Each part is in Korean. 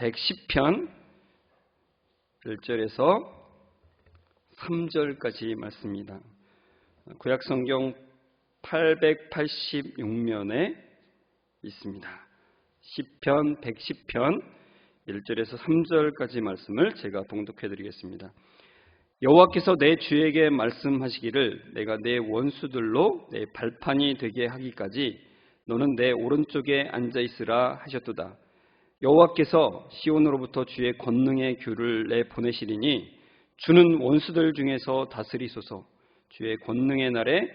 110편 1절에서 3절까지 말씀입니다. 구약성경 886면에 있습니다. 시편 110편 1절에서 3절까지 말씀을 제가 봉독해 드리겠습니다. 여호와께서 내 주에게 말씀하시기를 내가 내 원수들로 내 발판이 되게 하기까지 너는 내 오른쪽에 앉아있으라 하셨도다. 여호와께서 시온으로부터 주의 권능의 규를 내보내시리니 주는 원수들 중에서 다스리소서. 주의 권능의 날에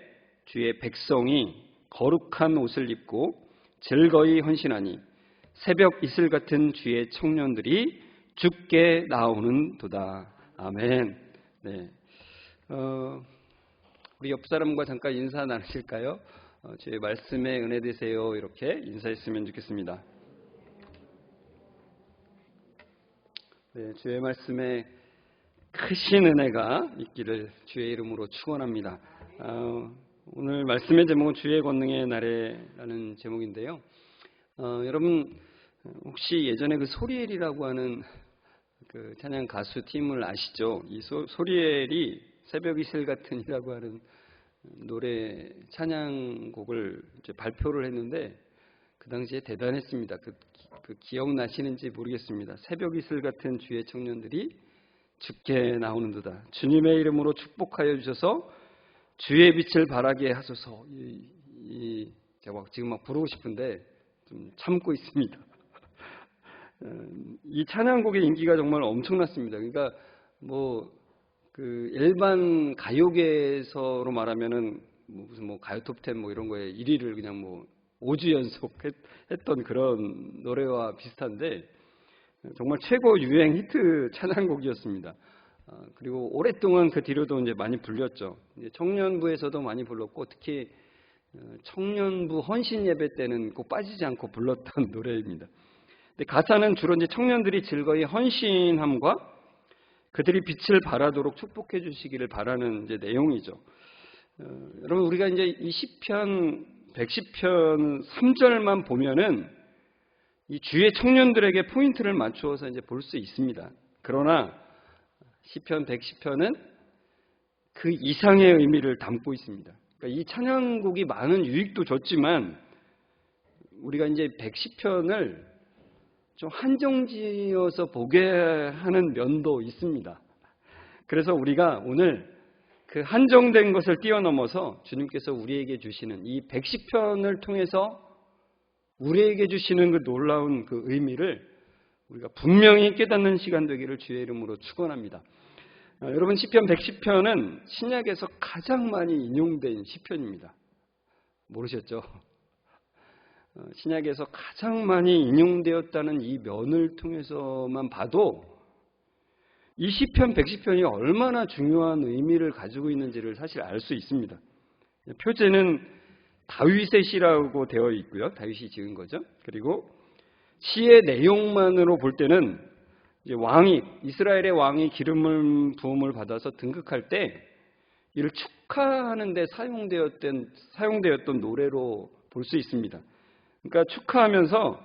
주의 백성이 거룩한 옷을 입고 즐거이 헌신하니 새벽 이슬 같은 주의 청년들이 주께 나오는도다. 아멘. 네. 우리 옆 사람과 잠깐 인사 나누실까요? 주의 말씀에 은혜 되세요. 이렇게 인사했으면 좋겠습니다. 네, 주의 말씀에 크신 은혜가 있기를 주의 이름으로 축원합니다. 오늘 말씀의 제목은 주의 권능의 날에라는 제목인데요. 여러분 혹시 예전에 그 소리엘이라고 하는 그 찬양 가수 팀을 아시죠? 이 소리엘이 새벽 이슬 같은이라고 하는 노래 찬양곡을 이제 발표를 했는데 그 당시에 대단했습니다. 그 기억나시는지 모르겠습니다. 새벽 이슬 같은 주의 청년들이 주께 나오는도다. 주님의 이름으로 축복하여 주셔서 주의 빛을 발하게 하소서. 제가 지금 막 부르고 싶은데 좀 참고 있습니다. 이 찬양곡의 인기가 정말 엄청났습니다. 그러니까 그 일반 가요계에서로 말하면은 무슨 가요 톱10 이런 거에 1위를 그냥 5주 연속 했던 그런 노래와 비슷한데 정말 최고 유행 히트 찬양곡이었습니다. 그리고 오랫동안 그 뒤로도 이제 많이 불렸죠. 청년부에서도 많이 불렀고 특히 청년부 헌신 예배 때는 꼭 빠지지 않고 불렀던 노래입니다. 근데 가사는 주로 이제 청년들이 즐거이 헌신함과 그들이 빛을 발하도록 축복해 주시기를 바라는 이제 내용이죠. 여러분 우리가 이제 이 시편 110편 3절만 보면은 이 주의 청년들에게 포인트를 맞추어서 이제 볼 수 있습니다. 그러나 시편 110편은 그 이상의 의미를 담고 있습니다. 그러니까 이 찬양곡이 많은 유익도 줬지만 우리가 이제 110편을 좀 한정지어서 보게 하는 면도 있습니다. 그래서 우리가 오늘 그 한정된 것을 뛰어넘어서 주님께서 우리에게 주시는 이 110편을 통해서 우리에게 주시는 그 놀라운 그 의미를 우리가 분명히 깨닫는 시간 되기를 주의 이름으로 축원합니다. 여러분 시편 110편은 신약에서 가장 많이 인용된 시편입니다. 모르셨죠? 신약에서 가장 많이 인용되었다는 이 면을 통해서만 봐도 이 시편 110편이 얼마나 중요한 의미를 가지고 있는지를 사실 알 수 있습니다. 표제는 다윗의 시라고 되어 있고요. 다윗이 지은 거죠. 그리고 시의 내용만으로 볼 때는 이제 이스라엘의 왕이 기름을 부음을 받아서 등극할 때 이를 축하하는 데 사용되었던 노래로 볼 수 있습니다. 그러니까 축하하면서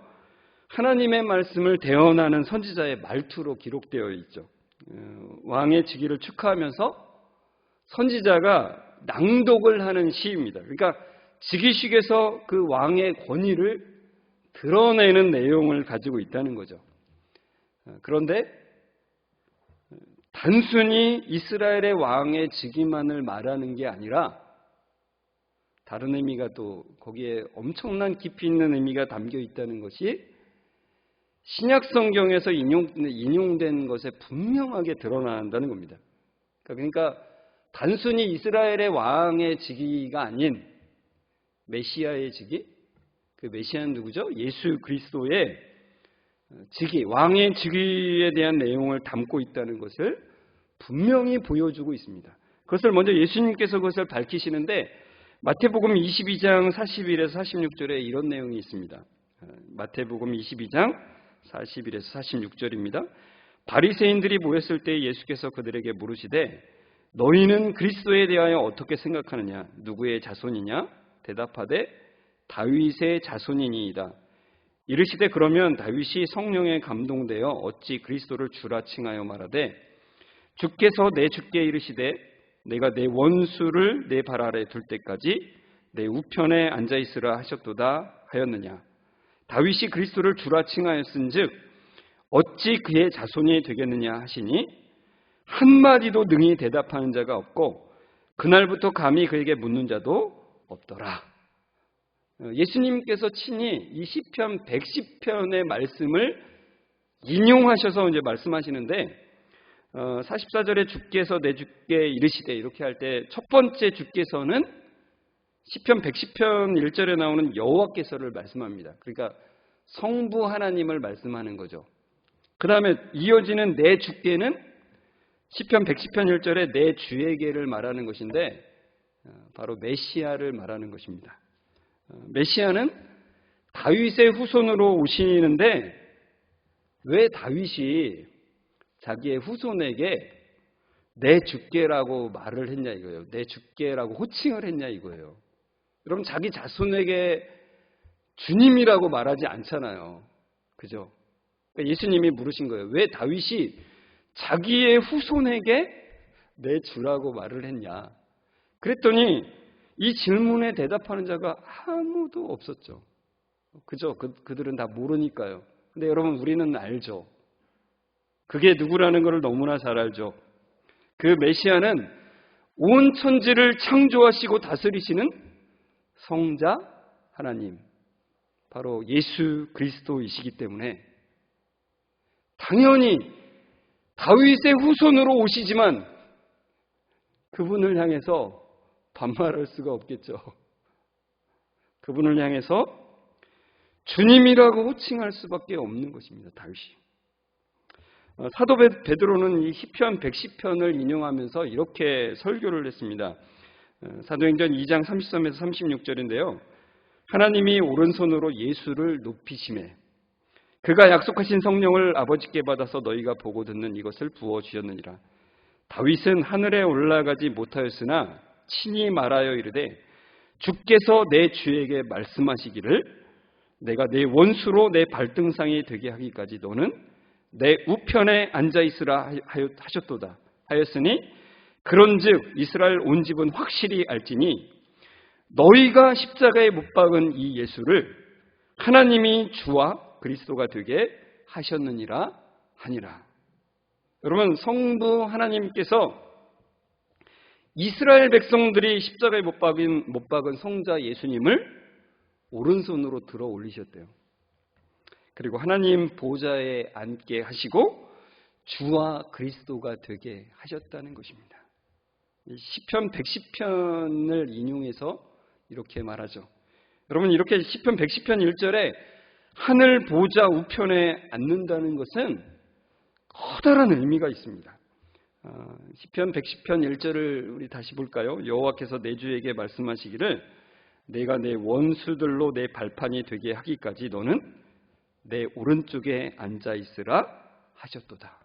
하나님의 말씀을 대언하는 선지자의 말투로 기록되어 있죠. 왕의 즉위를 축하하면서 선지자가 낭독을 하는 시입니다. 그러니까 즉위식에서 그 왕의 권위를 드러내는 내용을 가지고 있다는 거죠. 그런데 단순히 이스라엘의 왕의 즉위만을 말하는 게 아니라 다른 의미가 또 거기에 엄청난 깊이 있는 의미가 담겨 있다는 것이 신약 성경에서 인용된 것에 분명하게 드러난다는 겁니다. 그러니까 단순히 이스라엘의 왕의 즉위가 아닌 메시아의 즉위, 그 메시아는 누구죠? 예수 그리스도의 즉위, 왕의 즉위에 대한 내용을 담고 있다는 것을 분명히 보여주고 있습니다. 그것을 먼저 예수님께서 그것을 밝히시는데 마태복음 22장 41에서 46절에 이런 내용이 있습니다. 마태복음 22장 41에서 46절입니다. 바리새인들이 모였을 때 예수께서 그들에게 물으시되 너희는 그리스도에 대하여 어떻게 생각하느냐? 누구의 자손이냐? 대답하되 다윗의 자손이니이다. 이르시되 그러면 다윗이 성령에 감동되어 어찌 그리스도를 주라 칭하여 말하되 주께서 내 주께 이르시되 내가 내 원수를 내 발 아래 둘 때까지 내 우편에 앉아 있으라 하셨도다 하였느냐. 다윗이 그리스도를 주라 칭하였은즉 어찌 그의 자손이 되겠느냐 하시니 한마디도 능히 대답하는 자가 없고 그날부터 감히 그에게 묻는 자도 없더라. 예수님께서 친히 이 시편 110편의 말씀을 인용하셔서 이제 말씀하시는데 44절에 주께서 내 주께 이르시되 이렇게 할 때 첫 번째 주께서는 시편 110편 1절에 나오는 여호와께서를 말씀합니다. 그러니까 성부 하나님을 말씀하는 거죠. 그 다음에 이어지는 내 주께는 시편 110편 1절에 내 주에게를 말하는 것인데 바로 메시아를 말하는 것입니다. 메시아는 다윗의 후손으로 오시는데 왜 다윗이 자기의 후손에게 내 주께라고 말을 했냐 이거예요. 내 주께라고 호칭을 했냐 이거예요. 여러분 자기 자손에게 주님이라고 말하지 않잖아요. 그죠? 그러니까 예수님이 물으신 거예요. 왜 다윗이 자기의 후손에게 내 주라고 말을 했냐. 그랬더니 이 질문에 대답하는 자가 아무도 없었죠. 그죠? 그들은 다 모르니까요. 근데 여러분 우리는 알죠. 그게 누구라는 것을 너무나 잘 알죠. 그 메시아는 온 천지를 창조하시고 다스리시는 성자 하나님, 바로 예수 그리스도이시기 때문에 당연히 다윗의 후손으로 오시지만 그분을 향해서 반말할 수가 없겠죠. 그분을 향해서 주님이라고 호칭할 수밖에 없는 것입니다. 다윗이. 사도 베드로는 이 시편 110편을 인용하면서 이렇게 설교를 했습니다. 사도행전 2장 33에서 36절인데요. 하나님이 오른손으로 예수를 높이시매 그가 약속하신 성령을 아버지께 받아서 너희가 보고 듣는 이것을 부어주셨느니라. 다윗은 하늘에 올라가지 못하였으나 친히 말하여 이르되 주께서 내 주에게 말씀하시기를 내가 내 원수로 내 발등상이 되게 하기까지 너는 내 우편에 앉아있으라 하셨도다 하였으니 그런즉 이스라엘 온 집은 확실히 알지니 너희가 십자가에 못 박은 이 예수를 하나님이 주와 그리스도가 되게 하셨느니라 하니라. 여러분 성부 하나님께서 이스라엘 백성들이 십자가에 못 박은 성자 예수님을 오른손으로 들어 올리셨대요. 그리고 하나님 보좌에 앉게 하시고 주와 그리스도가 되게 하셨다는 것입니다. 시편 110편을 인용해서 이렇게 말하죠. 여러분 이렇게 시편 110편 1절에 하늘 보좌 우편에 앉는다는 것은 커다란 의미가 있습니다. 시편 110편 1절을 우리 다시 볼까요? 여호와께서 내 주에게 말씀하시기를 내가 내 원수들로 내 발판이 되게 하기까지 너는 내 오른쪽에 앉아 있으라 하셨도다.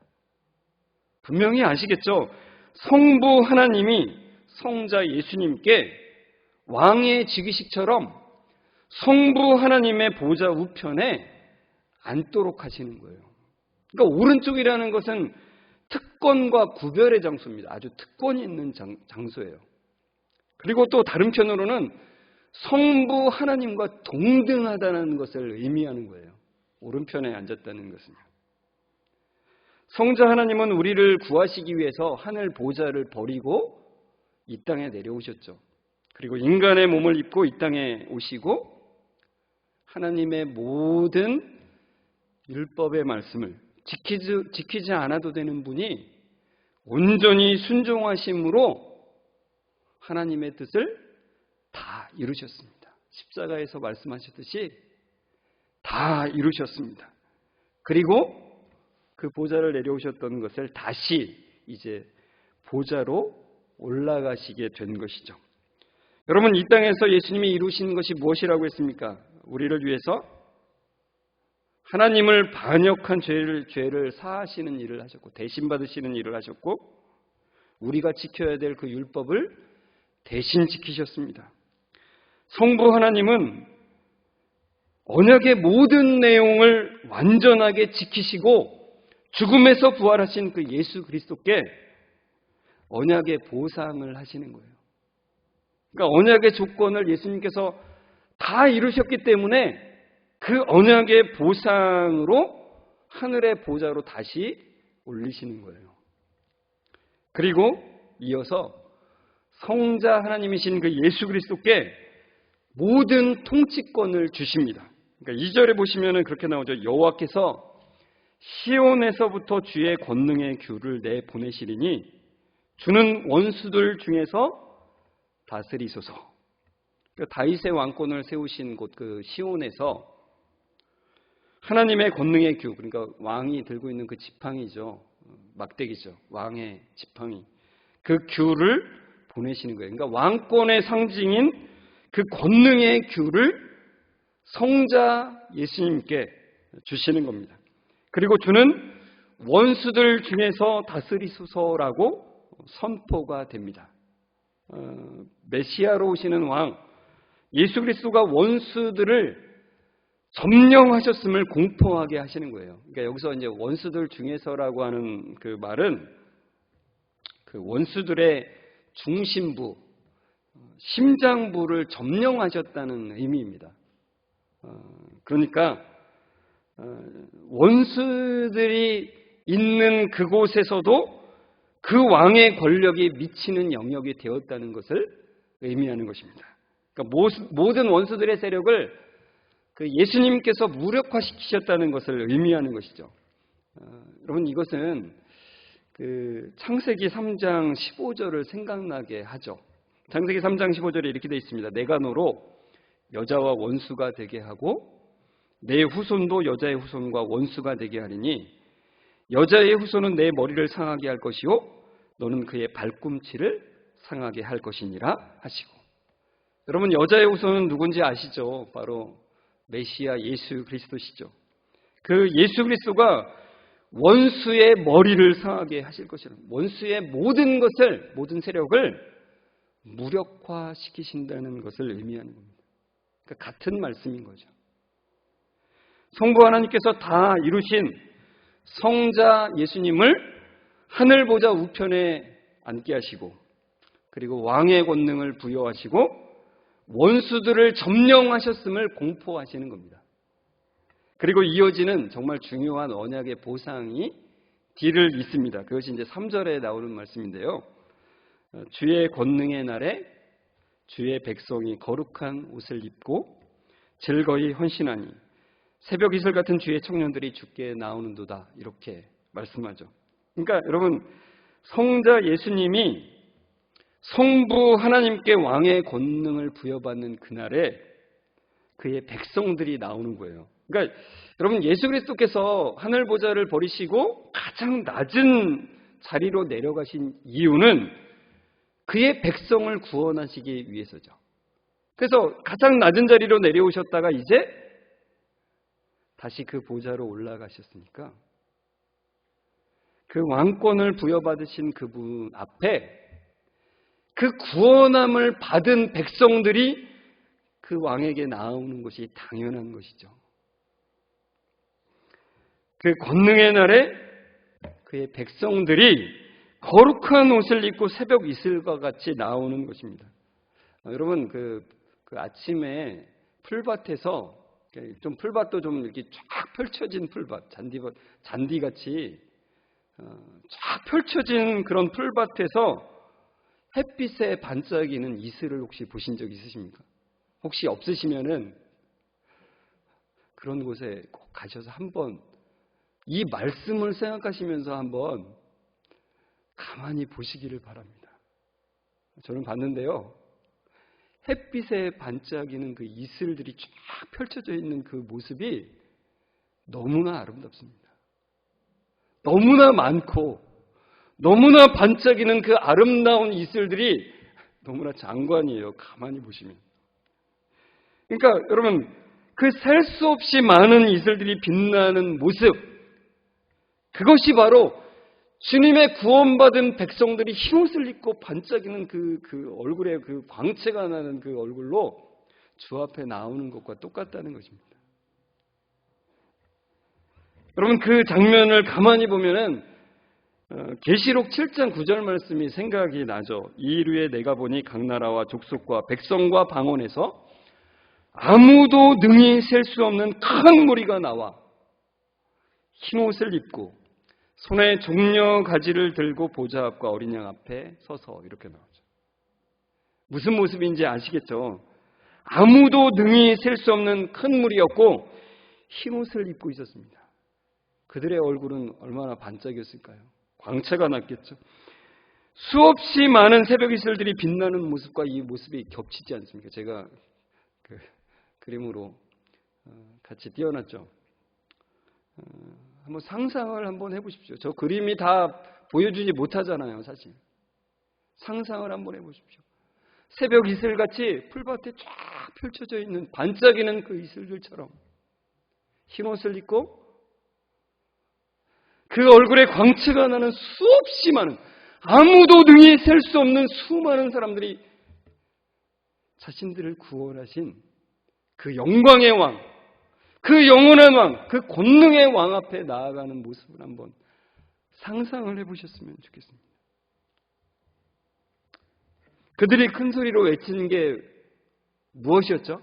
분명히 아시겠죠? 성부 하나님이 성자 예수님께 왕의 즉위식처럼 성부 하나님의 보좌 우편에 앉도록 하시는 거예요. 그러니까 오른쪽이라는 것은 특권과 구별의 장소입니다. 아주 특권이 있는 장소예요. 그리고 또 다른 편으로는 성부 하나님과 동등하다는 것을 의미하는 거예요. 오른편에 앉았다는 것은요. 성자 하나님은 우리를 구하시기 위해서 하늘 보좌를 버리고 이 땅에 내려오셨죠. 그리고 인간의 몸을 입고 이 땅에 오시고 하나님의 모든 율법의 말씀을 지키지 않아도 되는 분이 온전히 순종하심으로 하나님의 뜻을 다 이루셨습니다. 십자가에서 말씀하셨듯이 다 이루셨습니다. 그리고 그 보좌를 내려오셨던 것을 다시 이제 보좌로 올라가시게 된 것이죠. 여러분 이 땅에서 예수님이 이루신 것이 무엇이라고 했습니까? 우리를 위해서 하나님을 반역한 죄를 사하시는 일을 하셨고 대신 받으시는 일을 하셨고 우리가 지켜야 될 그 율법을 대신 지키셨습니다. 성부 하나님은 언약의 모든 내용을 완전하게 지키시고 죽음에서 부활하신 그 예수 그리스도께 언약의 보상을 하시는 거예요. 그러니까 언약의 조건을 예수님께서 다 이루셨기 때문에 그 언약의 보상으로 하늘의 보좌로 다시 올리시는 거예요. 그리고 이어서 성자 하나님이신 그 예수 그리스도께 모든 통치권을 주십니다. 그러니까 2절에 보시면은 그렇게 나오죠. 여호와께서 시온에서부터 주의 권능의 규를 내보내시리니 주는 원수들 중에서 다스리소서. 그러니까 다윗의 왕권을 세우신 곳 그 시온에서 하나님의 권능의 규, 그러니까 왕이 들고 있는 그 지팡이죠. 막대기죠. 왕의 지팡이. 그 규를 보내시는 거예요. 그러니까 왕권의 상징인 그 권능의 규를 성자 예수님께 주시는 겁니다. 그리고 주는 원수들 중에서 다스리소서라고 선포가 됩니다. 메시아로 오시는 왕 예수 그리스도가 원수들을 점령하셨음을 공포하게 하시는 거예요. 그러니까 여기서 이제 원수들 중에서라고 하는 그 말은 그 원수들의 중심부, 심장부를 점령하셨다는 의미입니다. 그러니까 원수들이 있는 그곳에서도 그 왕의 권력이 미치는 영역이 되었다는 것을 의미하는 것입니다. 그러니까 모든 원수들의 세력을 그 예수님께서 무력화시키셨다는 것을 의미하는 것이죠. 여러분 이것은 그 창세기 3장 15절을 생각나게 하죠. 창세기 3장 15절에 이렇게 되어 있습니다. 내가 너로 여자와 원수가 되게 하고 내 후손도 여자의 후손과 원수가 되게 하리니 여자의 후손은 내 머리를 상하게 할 것이요 너는 그의 발꿈치를 상하게 할 것이니라 하시고. 여러분 여자의 후손은 누군지 아시죠? 바로 메시아 예수 그리스도시죠. 그 예수 그리스도가 원수의 머리를 상하게 하실 것이라. 원수의 모든 것을, 모든 세력을 무력화시키신다는 것을 의미하는 겁니다. 그러니까 같은 말씀인 거죠. 성부 하나님께서 다 이루신 성자 예수님을 하늘 보좌 우편에 앉게 하시고 그리고 왕의 권능을 부여하시고 원수들을 점령하셨음을 공포하시는 겁니다. 그리고 이어지는 정말 중요한 언약의 보상이 뒤를 잇습니다. 그것이 이제 3절에 나오는 말씀인데요. 주의 권능의 날에 주의 백성이 거룩한 옷을 입고 즐거이 헌신하니 새벽 이슬 같은 주의 청년들이 주께 나오는도다. 이렇게 말씀하죠. 그러니까 여러분 성자 예수님이 성부 하나님께 왕의 권능을 부여받는 그날에 그의 백성들이 나오는 거예요. 그러니까 여러분 예수 그리스도께서 하늘 보좌를 버리시고 가장 낮은 자리로 내려가신 이유는 그의 백성을 구원하시기 위해서죠. 그래서 가장 낮은 자리로 내려오셨다가 이제 다시 그 보좌로 올라가셨으니까 그 왕권을 부여받으신 그분 앞에 그 구원함을 받은 백성들이 그 왕에게 나오는 것이 당연한 것이죠. 그 권능의 날에 그의 백성들이 거룩한 옷을 입고 새벽 이슬과 같이 나오는 것입니다. 여러분 그 아침에 풀밭에서 좀 풀밭도 좀 이렇게 쫙 펼쳐진 풀밭, 잔디같이 쫙 펼쳐진 그런 풀밭에서 햇빛에 반짝이는 이슬을 혹시 보신 적 있으십니까? 혹시 없으시면은 그런 곳에 꼭 가셔서 한번 이 말씀을 생각하시면서 한번 가만히 보시기를 바랍니다. 저는 봤는데요. 햇빛에 반짝이는 그 이슬들이 쫙 펼쳐져 있는 그 모습이 너무나 아름답습니다. 너무나 많고 너무나 반짝이는 그 아름다운 이슬들이 너무나 장관이에요. 가만히 보시면. 그러니까 여러분 그 셀 수 없이 많은 이슬들이 빛나는 모습, 그것이 바로 주님의 구원받은 백성들이 흰옷을 입고 반짝이는 그 얼굴에 그 광채가 나는 그 얼굴로 주 앞에 나오는 것과 똑같다는 것입니다. 여러분 그 장면을 가만히 보면은 계시록 7장 9절 말씀이 생각이 나죠. 이일후에 내가 보니 각 나라와 족속과 백성과 방언에서 아무도 능히 셀 수 없는 큰 무리가 나와 흰 옷을 입고 손에 종려 가지를 들고 보좌 앞과 어린 양 앞에 서서 이렇게 나오죠. 무슨 모습인지 아시겠죠? 아무도 능히 셀 수 없는 큰 무리였고 흰 옷을 입고 있었습니다. 그들의 얼굴은 얼마나 반짝였을까요? 광채가 났겠죠. 수없이 많은 새벽 이슬들이 빛나는 모습과 이 모습이 겹치지 않습니까? 제가 그 그림으로 같이 띄워놨죠. 한번 상상을 한번 해보십시오. 저 그림이 다 보여주지 못하잖아요, 사실. 상상을 한번 해보십시오. 새벽 이슬같이 풀밭에 쫙 펼쳐져 있는 반짝이는 그 이슬들처럼 흰 옷을 입고 그 얼굴에 광채가 나는 수없이 많은 아무도 능히 셀 수 없는 수많은 사람들이 자신들을 구원하신 그 영광의 왕, 그 영원한 왕, 그 권능의 왕 앞에 나아가는 모습을 한번 상상을 해보셨으면 좋겠습니다. 그들이 큰 소리로 외치는 게 무엇이었죠?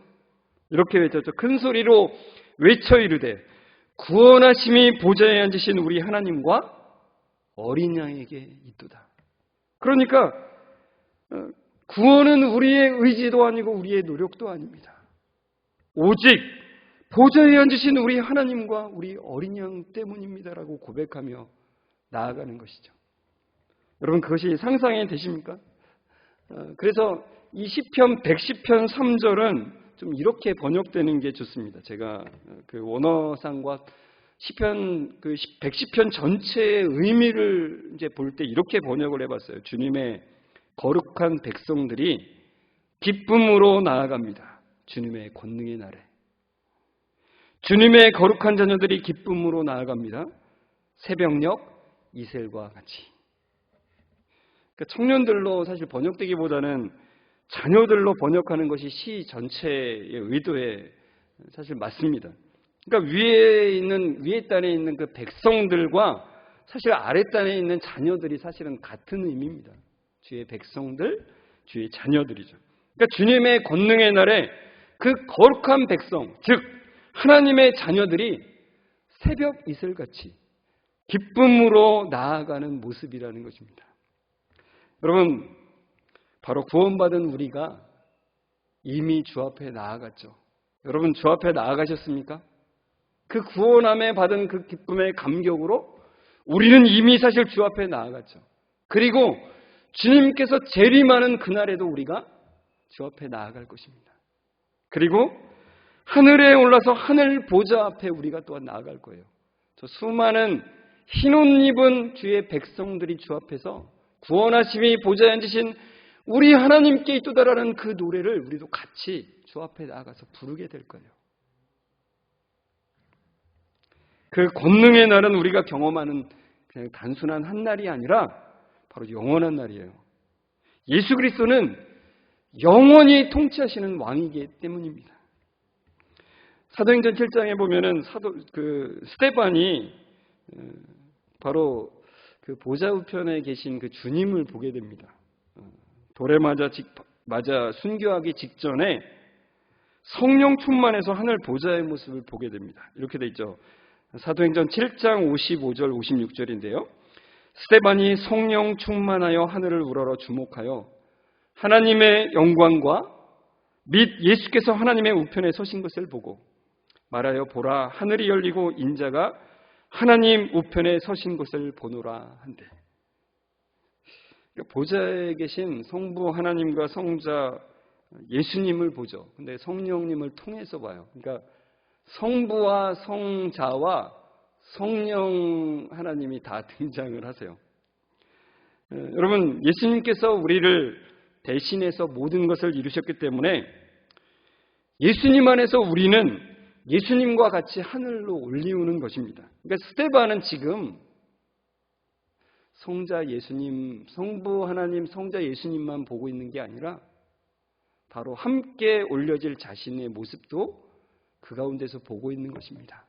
이렇게 외쳤죠. 큰 소리로 외쳐 이르되 구원하심이 보좌에 앉으신 우리 하나님과 어린 양에게 있도다. 그러니까 구원은 우리의 의지도 아니고 우리의 노력도 아닙니다. 오직 보좌에 앉으신 우리 하나님과 우리 어린 양 때문입니다라고 고백하며 나아가는 것이죠. 여러분 그것이 상상이 되십니까? 그래서 이 시편 110편 3절은 좀 이렇게 번역되는 게 좋습니다. 제가 그 원어상과 시편 그 110편 전체의 의미를 이제 볼 때 이렇게 번역을 해봤어요. 주님의 거룩한 백성들이 기쁨으로 나아갑니다. 주님의 권능의 날에. 주님의 거룩한 자녀들이 기쁨으로 나아갑니다. 새벽녘 이슬과 같이. 그러니까 청년들로 사실 번역되기보다는 자녀들로 번역하는 것이 시 전체의 의도에 사실 맞습니다. 그러니까 위에 단에 있는 그 백성들과 사실 아래 단에 있는 자녀들이 사실은 같은 의미입니다. 주의 백성들, 주의 자녀들이죠. 그러니까 주님의 권능의 날에 그 거룩한 백성, 즉 하나님의 자녀들이 새벽 이슬같이 기쁨으로 나아가는 모습이라는 것입니다. 여러분, 바로 구원받은 우리가 이미 주 앞에 나아갔죠. 여러분 주 앞에 나아가셨습니까? 그 구원함에 받은 그 기쁨의 감격으로 우리는 이미 사실 주 앞에 나아갔죠. 그리고 주님께서 재림하는 그날에도 우리가 주 앞에 나아갈 것입니다. 그리고 하늘에 올라서 하늘 보좌 앞에 우리가 또한 나아갈 거예요. 저 수많은 흰옷 입은 주의 백성들이 주 앞에서 구원하심이 보좌에 앉으신 우리 하나님께 있도다라는 그 노래를 우리도 같이 주 앞에 나아가서 부르게 될 거예요. 그 권능의 날은 우리가 경험하는 그냥 단순한 한 날이 아니라 바로 영원한 날이에요. 예수 그리스도는 영원히 통치하시는 왕이기 때문입니다. 사도행전 7장에 보면은 스데반이 바로 그 보좌 우편에 계신 그 주님을 보게 됩니다. 돌에 맞아 순교하기 직전에 성령 충만해서 하늘 보좌의 모습을 보게 됩니다. 이렇게 돼 있죠. 사도행전 7장 55절 56절인데요. 스데반이 성령 충만하여 하늘을 우러러 주목하여 하나님의 영광과 및 예수께서 하나님의 우편에 서신 것을 보고 말하여 보라 하늘이 열리고 인자가 하나님 우편에 서신 것을 보노라 한대. 보좌에 계신 성부 하나님과 성자 예수님을 보죠. 근데 성령님을 통해서 봐요. 그러니까 성부와 성자와 성령 하나님이 다 등장을 하세요. 여러분 예수님께서 우리를 대신해서 모든 것을 이루셨기 때문에 예수님 안에서 우리는 예수님과 같이 하늘로 올리우는 것입니다. 그러니까 스데반은 지금 성자 예수님, 성부 하나님, 성자 예수님만 보고 있는 게 아니라 바로 함께 올려질 자신의 모습도 그 가운데서 보고 있는 것입니다.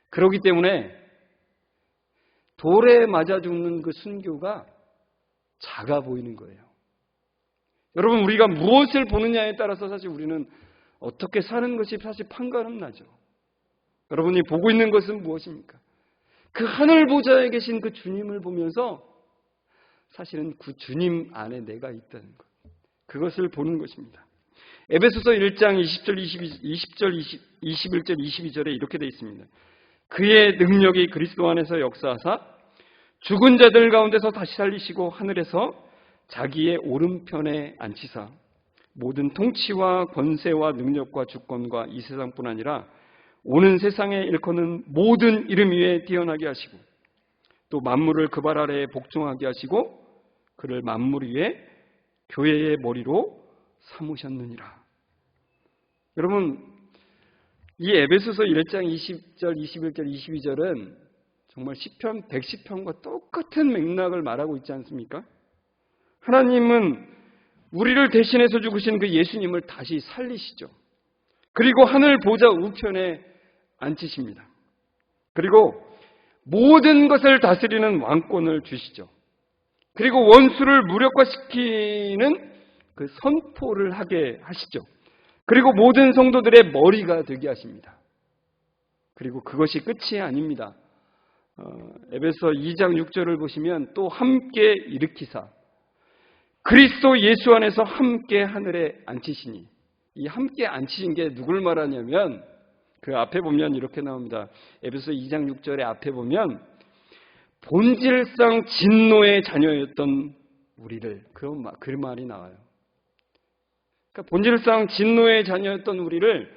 그렇기 때문에 돌에 맞아 죽는 그 순교가 작아 보이는 거예요. 여러분, 우리가 무엇을 보느냐에 따라서 사실 우리는 어떻게 사는 것이 사실 판가름 나죠. 여러분이 보고 있는 것은 무엇입니까? 그 하늘 보좌에 계신 그 주님을 보면서 사실은 그 주님 안에 내가 있다는 것, 그것을 보는 것입니다. 에베소서 1장 20절, 21절, 22절에 이렇게 되어 있습니다. 그의 능력이 그리스도 안에서 역사하사 죽은 자들 가운데서 다시 살리시고 하늘에서 자기의 오른편에 앉히사 모든 통치와 권세와 능력과 주권과 이 세상뿐 아니라 오는 세상에 일컫는 모든 이름 위에 뛰어나게 하시고 또 만물을 그 발 아래에 복종하게 하시고 그를 만물 위에 교회의 머리로 삼으셨느니라. 여러분, 이 에베소서 1장 20절, 21절, 22절은 정말 시편 110편과 똑같은 맥락을 말하고 있지 않습니까? 하나님은 우리를 대신해서 죽으신 그 예수님을 다시 살리시죠. 그리고 하늘 보좌 우편에 앉히십니다. 그리고 모든 것을 다스리는 왕권을 주시죠. 그리고 원수를 무력화시키는 그 선포를 하게 하시죠. 그리고 모든 성도들의 머리가 되게 하십니다. 그리고 그것이 끝이 아닙니다. 에베소 2장 6절을 보시면 또 함께 일으키사 그리스도 예수 안에서 함께 하늘에 앉히시니, 이 함께 앉히신 게 누굴 말하냐면 그 앞에 보면 이렇게 나옵니다. 에베소 2장 6절에 앞에 보면 본질상 진노의 자녀였던 우리를, 그 말이 나와요. 그러니까 본질상 진노의 자녀였던 우리를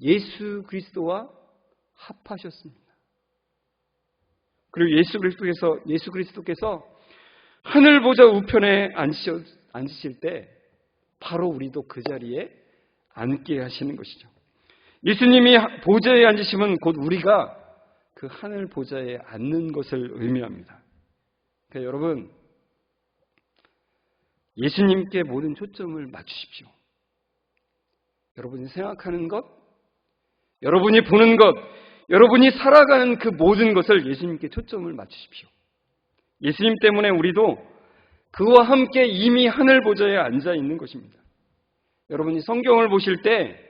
예수 그리스도와 합하셨습니다. 그리고 예수 그리스도께서 하늘 보좌 우편에 앉으실 때 바로 우리도 그 자리에 앉게 하시는 것이죠. 예수님이 보좌에 앉으시면 곧 우리가 그 하늘 보좌에 앉는 것을 의미합니다. 그러니까 여러분, 예수님께 모든 초점을 맞추십시오. 여러분이 생각하는 것, 여러분이 보는 것, 여러분이 살아가는 그 모든 것을 예수님께 초점을 맞추십시오. 예수님 때문에 우리도 그와 함께 이미 하늘 보좌에 앉아 있는 것입니다. 여러분이 성경을 보실 때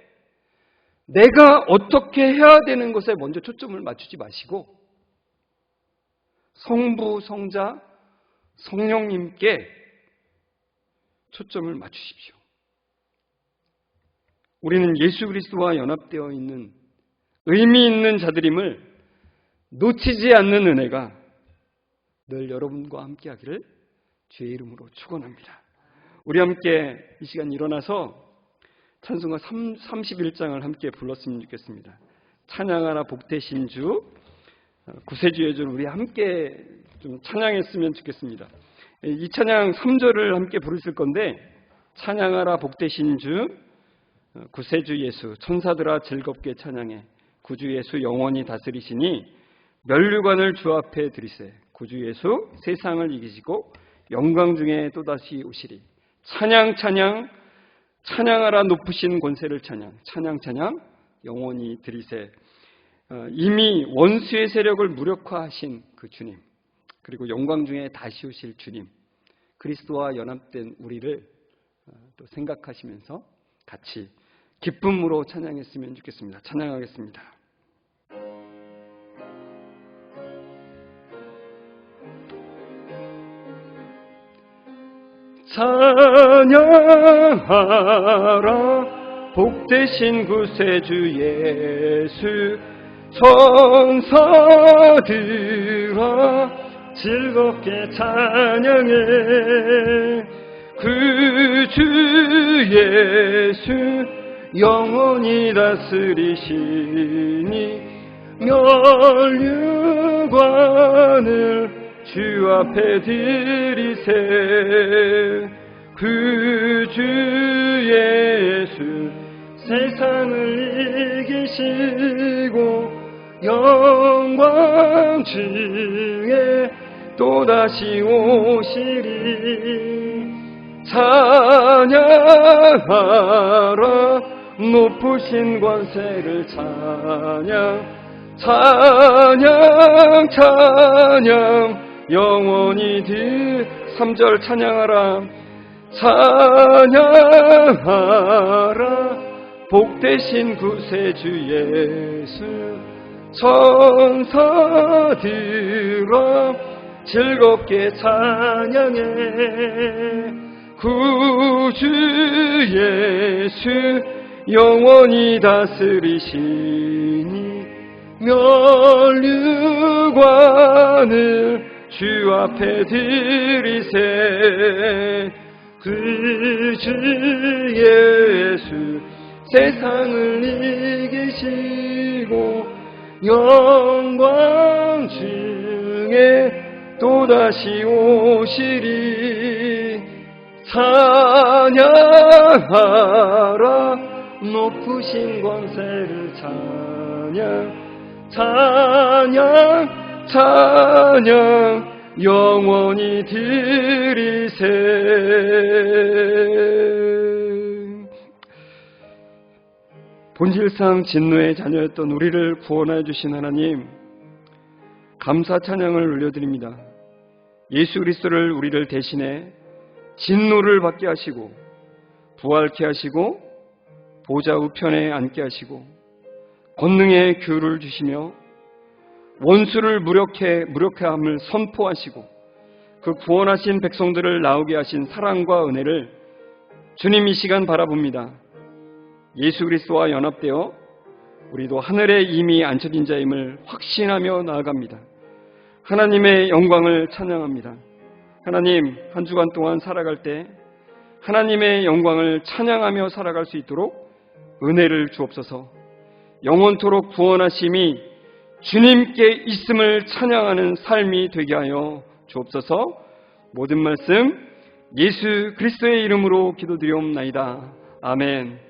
내가 어떻게 해야 되는 것에 먼저 초점을 맞추지 마시고 성부, 성자, 성령님께 초점을 맞추십시오. 우리는 예수 그리스도와 연합되어 있는 의미 있는 자들임을 놓치지 않는 은혜가 늘 여러분과 함께 하기를 주의 이름으로 축원합니다. 우리 함께 이 시간 일어나서 찬송가 31장을 함께 불렀으면 좋겠습니다. 찬양하라 복되신 주, 구세주의 주, 우리 함께 좀 찬양했으면 좋겠습니다. 이 찬양 3절을 함께 부르실 건데, 찬양하라 복되신 주, 구세주 예수, 천사들아 즐겁게 찬양해, 구주 예수 영원히 다스리시니 면류관을 주 앞에 드리세, 구주 예수 세상을 이기시고 영광 중에 또다시 오시리. 찬양 찬양 찬양하라 높으신 권세를 찬양, 찬양 찬양 영원히 드리세. 이미 원수의 세력을 무력화하신 그 주님, 그리고 영광 중에 다시 오실 주님, 그리스도와 연합된 우리를 또 생각하시면서 같이 기쁨으로 찬양했으면 좋겠습니다. 찬양하겠습니다. 찬양하라 복되신 구세주 예수, 천사들아 즐겁게 찬양해, 그 주 예수 영원히 다스리시니 면류관을 주 앞에 드리세, 그 주 예수 세상을 이기시고 영광 중에 또다시 오시리. 찬양하라 높으신 권세를 찬양, 찬양 찬양 영원히 3절 찬양하라. 찬양하라 복되신 구세주 예수. 천사들아 즐겁게 찬양해. 구주 예수 영원히 다스리시니 면류관을 주 앞에 드리세. 구주 예수 세상을 이기시고 영광 중에 또다시 오시리. 찬양하라 높으신 권세를 찬양 찬양 찬양 영원히 드리세. 본질상 진노의 자녀였던 우리를 구원하여 주신 하나님, 감사 찬양을 올려드립니다. 예수 그리스도를 우리를 대신해 진노를 받게 하시고 부활케 하시고 보좌 우편에 앉게 하시고 권능의 교훈을 주시며 원수를 무력함을 선포하시고 그 구원하신 백성들을 나오게 하신 사랑과 은혜를 주님 이 시간 바라봅니다. 예수 그리스도와 연합되어 우리도 하늘에 이미 앉혀진 자임을 확신하며 나아갑니다. 하나님의 영광을 찬양합니다. 하나님, 한 주간 동안 살아갈 때 하나님의 영광을 찬양하며 살아갈 수 있도록 은혜를 주옵소서. 영원토록 구원하심이 주님께 있음을 찬양하는 삶이 되게 하여 주옵소서. 모든 말씀 예수 그리스도의 이름으로 기도드리옵나이다. 아멘.